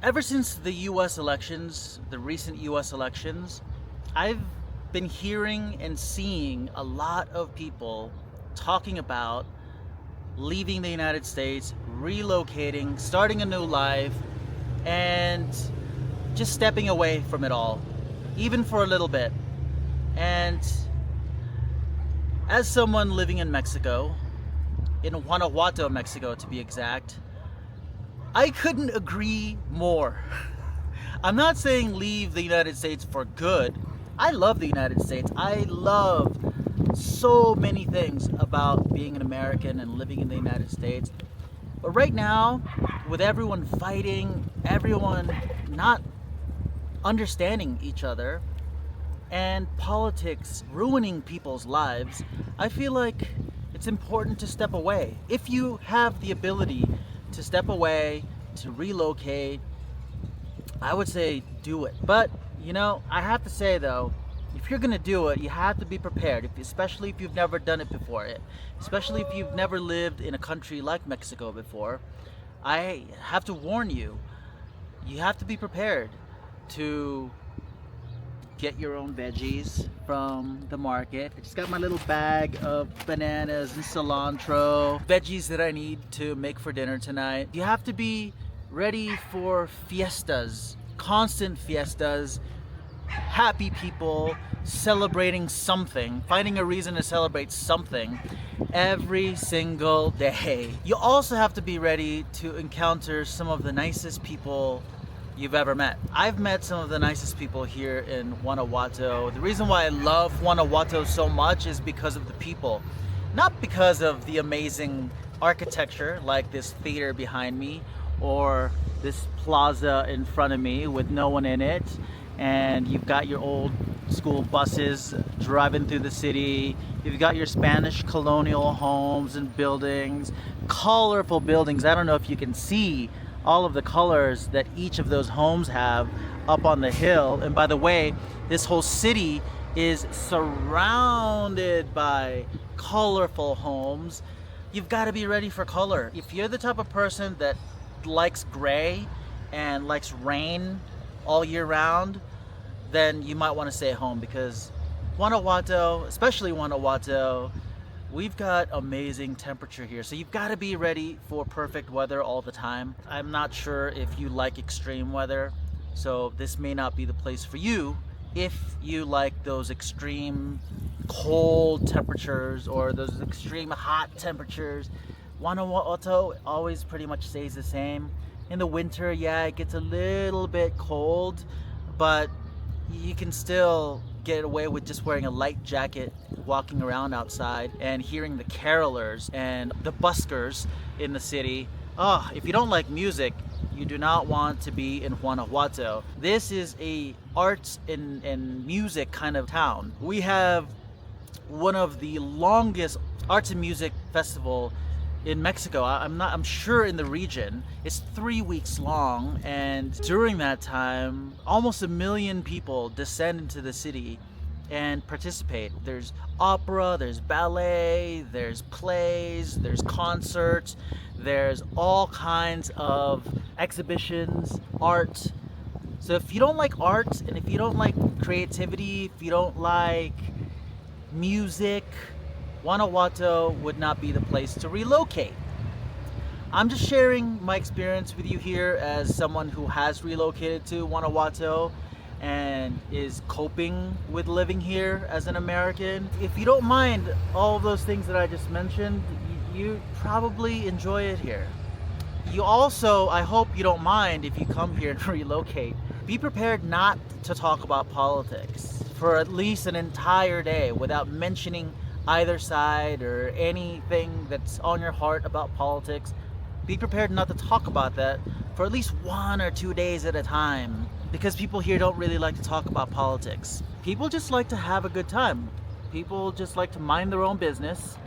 Ever since the US elections, the recent US elections, I've been hearing and seeing a lot of people talking about leaving the United States, relocating, starting a new life, and just stepping away from it all, even for a little bit. And as someone living in Mexico, in Guanajuato, Mexico to be exact, I couldn't agree more. I'm not saying leave the United States for good. I love the United States. I love so many things about being an American and living in the United States. But right now, with everyone fighting, everyone not understanding each other, and politics ruining people's lives, I feel like it's important to step away. If you have the ability to step away, to relocate, I would say do it. But, I have to say though, if you're gonna do it, you have to be prepared, especially if you've never done it before. Especially if you've never lived in a country like Mexico before. I have to warn you, you have to be prepared to get your own veggies from the market. I just got my little bag of bananas and cilantro, veggies that I need to make for dinner tonight. You have to be ready for fiestas, constant fiestas, happy people celebrating something, finding a reason to celebrate something every single day. You also have to be ready to encounter some of the nicest people you've ever met. I've met some of the nicest people here in Guanajuato. The reason why I love Guanajuato so much is because of the people, not because of the amazing architecture like this theater behind me or this plaza in front of me with no one in it, and you've got your old school buses driving through the city. You've got your Spanish colonial homes and buildings, colorful buildings. I don't know if you can see all of the colors that each of those homes have up on the hill. And by the way, this whole city is surrounded by colorful homes. You've got to be ready for color. If you're the type of person that likes gray and likes rain all year round, then you might want to stay home, because Guanajuato, especially Guanajuato, we've got amazing temperature here. So you've got to be ready for perfect weather all the time. I'm not sure if you like extreme weather, so this may not be the place for you if you like those extreme cold temperatures or those extreme hot temperatures. Guanajuato always pretty much stays the same. In the winter, yeah, it gets a little bit cold, but you can still get away with just wearing a light jacket, walking around outside and hearing the carolers and the buskers in the city. If you don't like music, you do not want to be in Guanajuato. This is a arts and music kind of town. We have one of the longest arts and music festival in Mexico. I'm sure in the region. It's 3 weeks long, and during that time, almost 1 million people descend into the city and participate. There's opera, there's ballet, there's plays, there's concerts, there's all kinds of exhibitions, art. So if you don't like art, and if you don't like creativity, if you don't like music, Guanajuato would not be the place to relocate. I'm just sharing my experience with you here as someone who has relocated to Guanajuato and is coping with living here as an American. If you don't mind all of those things that I just mentioned, you probably enjoy it here. You also, I hope you don't mind if you come here and relocate. Be prepared not to talk about politics for at least an entire day without mentioning either side or anything that's on your heart about politics. Be prepared not to talk about that for at least 1 or 2 days at a time, because people here don't really like to talk about politics. People just like to have a good time. People just like to mind their own business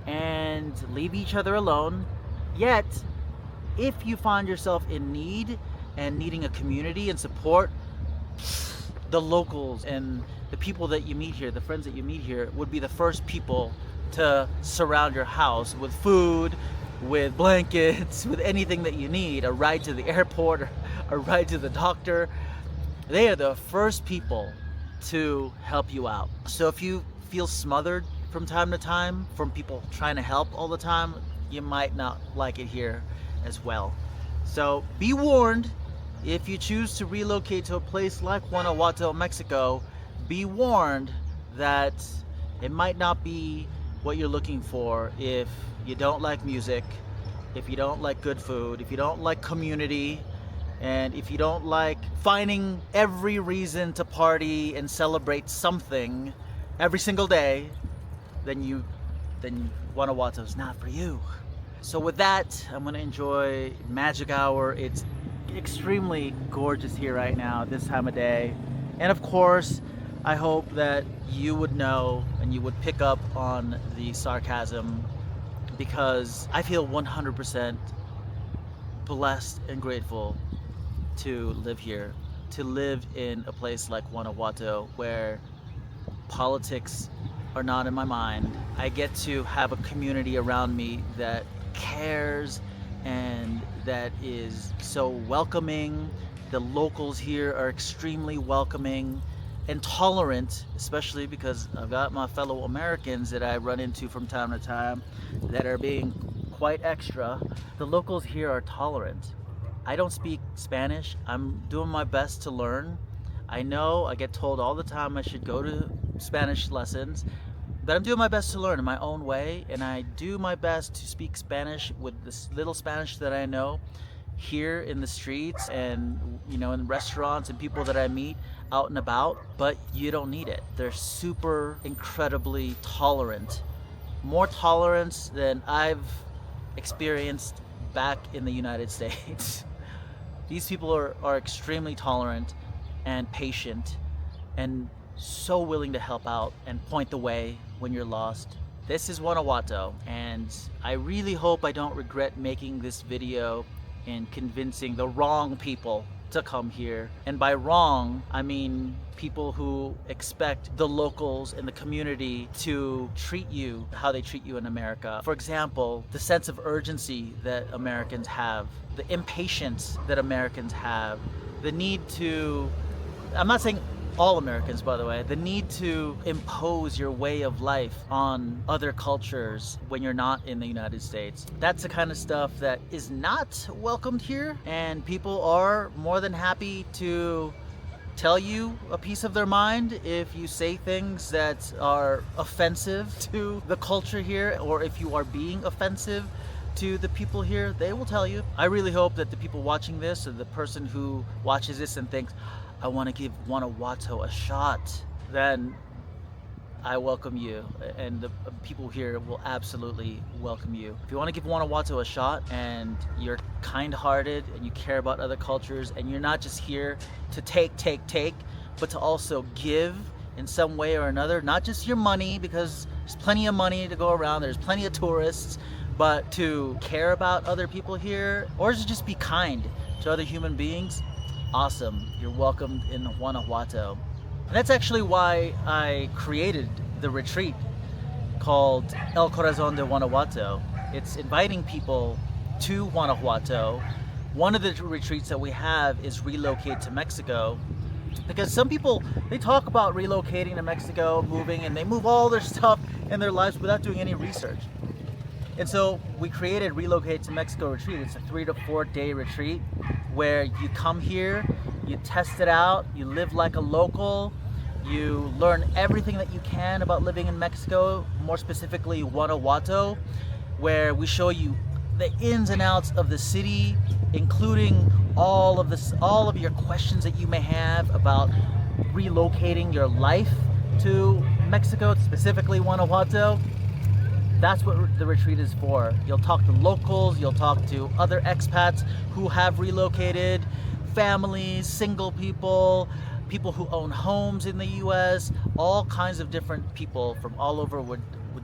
and leave each other alone. Yet, if you find yourself in need and needing a community and support, the locals and the people that you meet here, the friends that you meet here, would be the first people to surround your house with food, with blankets, with anything that you need, a ride to the airport, or a ride to the doctor. They are the first people to help you out. So if you feel smothered from time to time from people trying to help all the time, you might not like it here as well. So be warned, if you choose to relocate to a place like Guanajuato, Mexico, be warned that it might not be what you're looking for if you don't like music, if you don't like good food, if you don't like community, and if you don't like finding every reason to party and celebrate something every single day, then Guanajuato's not for you. So with that, I'm gonna enjoy Magic Hour. It's extremely gorgeous here right now, this time of day. And of course, I hope that you would know and you would pick up on the sarcasm, because I feel 100% blessed and grateful to live here, to live in a place like Guanajuato where politics are not in my mind. I get to have a community around me that cares and that is so welcoming. The locals here are extremely welcoming and tolerant, especially because I've got my fellow Americans that I run into from time to time that are being quite extra. The locals here are tolerant. I don't speak Spanish. I'm doing my best to learn. I know I get told all the time I should go to Spanish lessons, but I'm doing my best to learn in my own way, and I do my best to speak Spanish with this little Spanish that I know here in the streets and, you know, in restaurants and people that I meet out and about. But you don't need it. They're super incredibly tolerant, more tolerance than I've experienced back in the United States. These people are extremely tolerant and patient and so willing to help out and point the way when you're lost. This is Guanajuato, and I really hope I don't regret making this video and convincing the wrong people to come here. And by wrong, I mean people who expect the locals in the community to treat you how they treat you in America. For example, the sense of urgency that Americans have, the impatience that Americans have, the need to, I'm not saying all Americans, by the way, the need to impose your way of life on other cultures when you're not in the United States. That's the kind of stuff that is not welcomed here, and people are more than happy to tell you a piece of their mind if you say things that are offensive to the culture here, or if you are being offensive to the people here, they will tell you. I really hope that the people watching this, or the person who watches this and thinks, I want to give Guanajuato a shot, then I welcome you, and the people here will absolutely welcome you. If you want to give Guanajuato a shot and you're kind-hearted and you care about other cultures and you're not just here to take, but to also give in some way or another, not just your money, because there's plenty of money to go around, there's plenty of tourists, but to care about other people here, or to just be kind to other human beings, awesome. You're welcomed in Guanajuato. And that's actually why I created the retreat called El Corazón de Guanajuato. It's inviting people to Guanajuato. One of the retreats that we have is Relocate to Mexico, because some people, they talk about relocating to Mexico, moving, and they move all their stuff in their lives without doing any research. And so we created Relocate to Mexico retreat. It's a 3 to 4 day retreat where you come here, you test it out, you live like a local, you learn everything that you can about living in Mexico, more specifically Guanajuato, where we show you the ins and outs of the city, including all of your questions that you may have about relocating your life to Mexico, specifically Guanajuato. That's what the retreat is for. You'll talk to locals, you'll talk to other expats who have relocated, families, single people, people who own homes in the US, all kinds of different people from all over with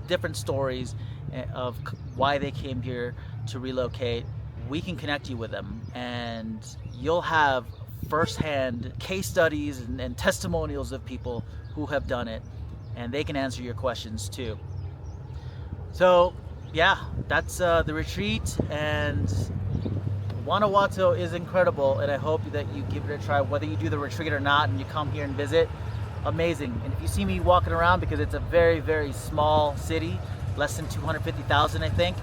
different stories of why they came here to relocate. We can connect you with them, and you'll have firsthand case studies and testimonials of people who have done it, and they can answer your questions too. So yeah, that's the retreat, and Guanajuato is incredible, and I hope that you give it a try, whether you do the retreat or not, and you come here and visit. Amazing. And if you see me walking around, because it's a very, very small city, less than 250,000, I think,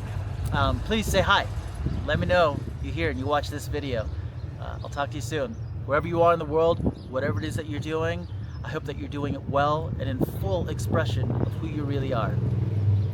please say hi. Let me know you're here and you watch this video. I'll talk to you soon. Wherever you are in the world, whatever it is that you're doing, I hope that you're doing it well and in full expression of who you really are.